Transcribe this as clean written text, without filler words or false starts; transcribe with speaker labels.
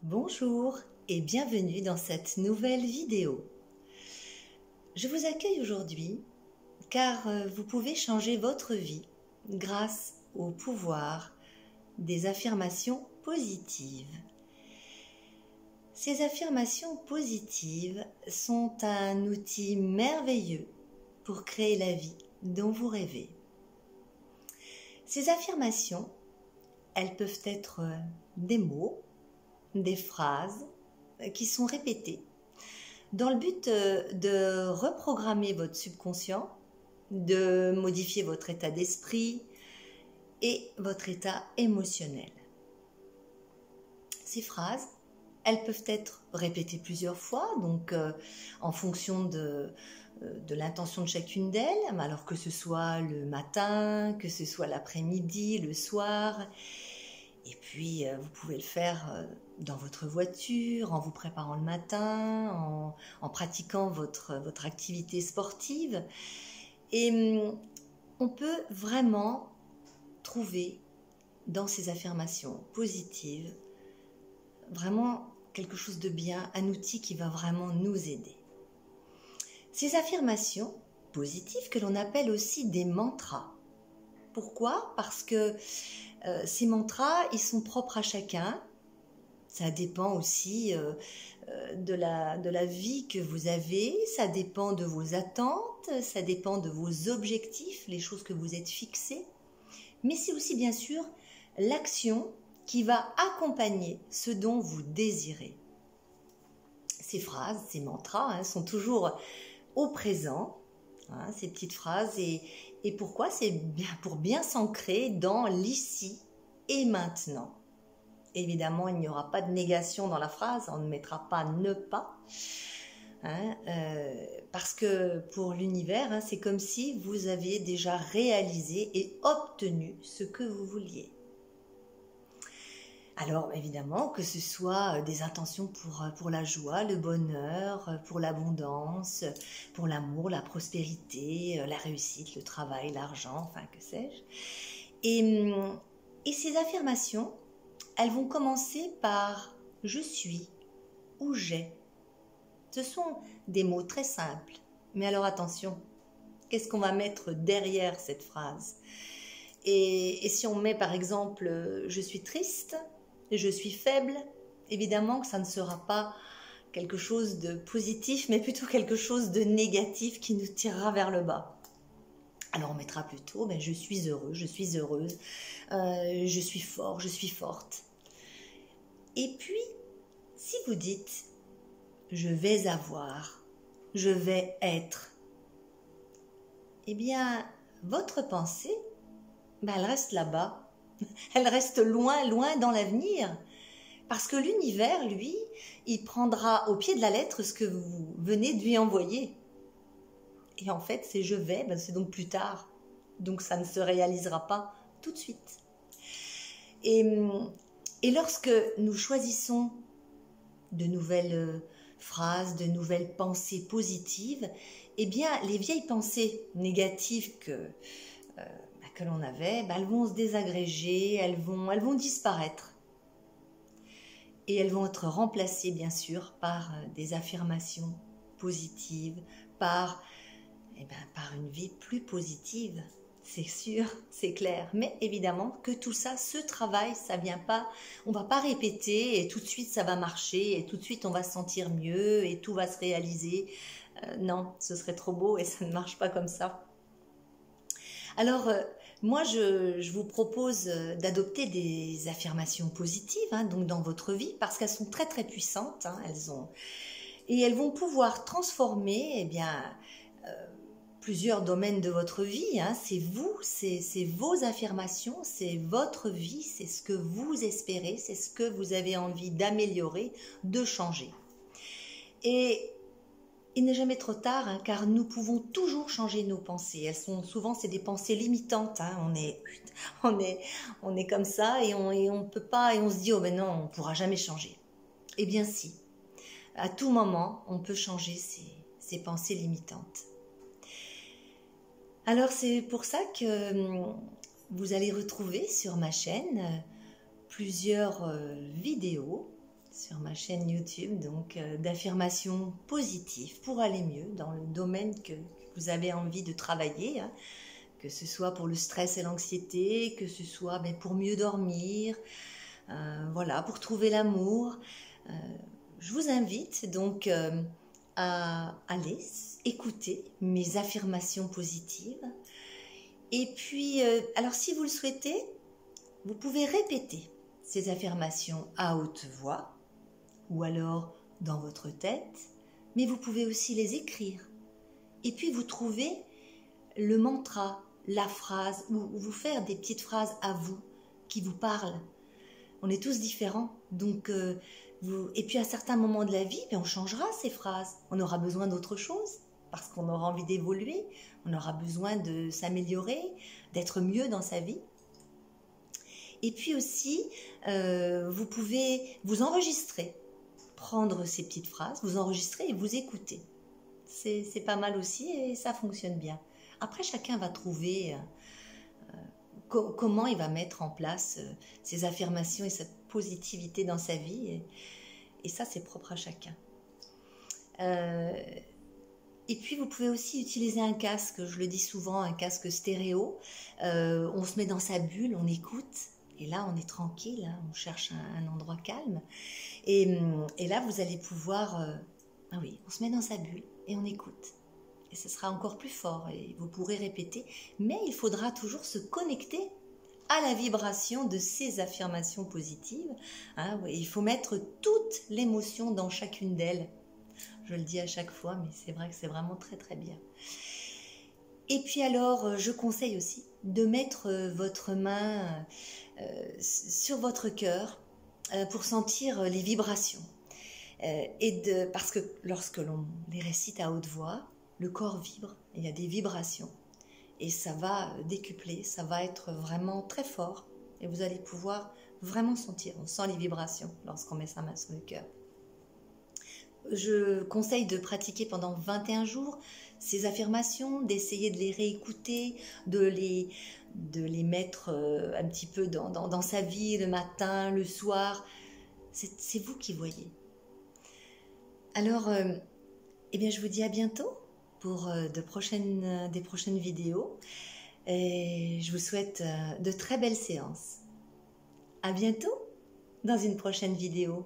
Speaker 1: Bonjour et bienvenue dans cette nouvelle vidéo. Je vous accueille aujourd'hui car vous pouvez changer votre vie grâce au pouvoir des affirmations positives. Ces affirmations positives sont un outil merveilleux pour créer la vie dont vous rêvez. Ces affirmations, elles peuvent être des mots, des phrases qui sont répétées dans le but de reprogrammer votre subconscient, de modifier votre état d'esprit et votre état émotionnel. Ces phrases, elles peuvent être répétées plusieurs fois, donc en fonction de l'intention de chacune d'elles, alors que ce soit le matin, que ce soit l'après-midi, le soir. Et puis, vous pouvez le faire dans votre voiture, en vous préparant le matin, en pratiquant votre activité sportive. Et on peut vraiment trouver dans ces affirmations positives vraiment quelque chose de bien, un outil qui va vraiment nous aider. Ces affirmations positives que l'on appelle aussi des mantras. Pourquoi ? Parce que ces mantras, ils sont propres à chacun. Ça dépend aussi de la vie que vous avez, ça dépend de vos attentes, ça dépend de vos objectifs, les choses que vous êtes fixées. Mais c'est aussi bien sûr l'action qui va accompagner ce dont vous désirez. Ces phrases, ces mantras sont toujours au présent, ces petites phrases. Et pourquoi ? C'est bien pour bien s'ancrer dans l'ici et maintenant. Évidemment, il n'y aura pas de négation dans la phrase, on ne mettra pas ne pas. Parce que pour l'univers, c'est comme si vous aviez déjà réalisé et obtenu ce que vous vouliez. Alors évidemment, que ce soit des intentions pour la joie, le bonheur, pour l'abondance, pour l'amour, la prospérité, la réussite, le travail, l'argent, enfin que sais-je. Et ces affirmations, elles vont commencer par « je suis » ou « j'ai ». Ce sont des mots très simples. Mais alors attention, qu'est-ce qu'on va mettre derrière cette phrase ? Et si on met par exemple « je suis triste », je suis faible, évidemment que ça ne sera pas quelque chose de positif, mais plutôt quelque chose de négatif qui nous tirera vers le bas. Alors on mettra plutôt je suis heureux, je suis heureuse, je suis fort, je suis forte. Et puis, si vous dites je vais avoir, je vais être, eh bien, votre pensée, elle reste là-bas. Elle reste loin, loin dans l'avenir. Parce que l'univers, lui, il prendra au pied de la lettre ce que vous venez de lui envoyer. Et en fait, c'est je vais, c'est donc plus tard. Donc ça ne se réalisera pas tout de suite. Et lorsque nous choisissons de nouvelles phrases, de nouvelles pensées positives, eh bien, les vieilles pensées négatives que l'on avait, elles vont se désagréger, elles vont disparaître. Et elles vont être remplacées, bien sûr, par des affirmations positives, par une vie plus positive. C'est sûr, c'est clair. Mais évidemment que tout ça, ce travail, ça vient pas, on va pas répéter et tout de suite ça va marcher et tout de suite on va se sentir mieux et tout va se réaliser. Non, ce serait trop beau et ça ne marche pas comme ça. Alors, moi, je vous propose d'adopter des affirmations positives donc dans votre vie parce qu'elles sont très très puissantes. Et elles vont pouvoir transformer plusieurs domaines de votre vie. C'est vous, c'est vos affirmations, c'est votre vie, c'est ce que vous espérez, c'est ce que vous avez envie d'améliorer, de changer. Et il n'est jamais trop tard, car nous pouvons toujours changer nos pensées. Elles sont souvent, c'est des pensées limitantes. On est comme ça et on peut pas, et on se dit oh non, on pourra jamais changer. Eh bien si, à tout moment, on peut changer ces pensées limitantes. Alors c'est pour ça que vous allez retrouver sur ma chaîne plusieurs vidéos sur ma chaîne YouTube, donc d'affirmations positives pour aller mieux dans le domaine que vous avez envie de travailler, hein, que ce soit pour le stress et l'anxiété, que ce soit pour mieux dormir, voilà, pour trouver l'amour. Je vous invite donc à aller écouter mes affirmations positives. Et puis, alors si vous le souhaitez, vous pouvez répéter ces affirmations à haute voix ou alors dans votre tête, mais vous pouvez aussi les écrire. Et puis vous trouvez le mantra, la phrase, ou vous faire des petites phrases à vous qui vous parlent. On est tous différents, donc et puis à certains moments de la vie, on changera ces phrases. On aura besoin d'autre chose parce qu'on aura envie d'évoluer, on aura besoin de s'améliorer, d'être mieux dans sa vie. Et puis aussi, vous pouvez vous enregistrer, prendre ces petites phrases, vous enregistrer et vous écouter. C'est pas mal aussi et ça fonctionne bien. Après, chacun va trouver comment il va mettre en place ces affirmations et cette positivité dans sa vie. Et ça, c'est propre à chacun. Et puis, vous pouvez aussi utiliser un casque, je le dis souvent, un casque stéréo. On se met dans sa bulle, on écoute. Et là, on est tranquille, hein, on cherche un endroit calme. Et là, vous allez pouvoir... ah oui, on se met dans sa bulle et on écoute. Et ce sera encore plus fort et vous pourrez répéter. Mais il faudra toujours se connecter à la vibration de ces affirmations positives. Hein, oui, il faut mettre toute l'émotion dans chacune d'elles. Je le dis à chaque fois, mais c'est vrai que c'est vraiment très très bien. Et puis alors, je conseille aussi de mettre votre main sur votre cœur pour sentir les vibrations. Parce que lorsque l'on les récite à haute voix, le corps vibre, il y a des vibrations. Et ça va décupler, ça va être vraiment très fort. Et vous allez pouvoir vraiment sentir, on sent les vibrations lorsqu'on met sa main sur le cœur. Je conseille de pratiquer pendant 21 jours ces affirmations, d'essayer de les réécouter, de les mettre un petit peu dans sa vie, le matin, le soir. C'est vous qui voyez. Alors, eh bien, je vous dis à bientôt pour des prochaines vidéos. Et je vous souhaite de très belles séances. À bientôt dans une prochaine vidéo.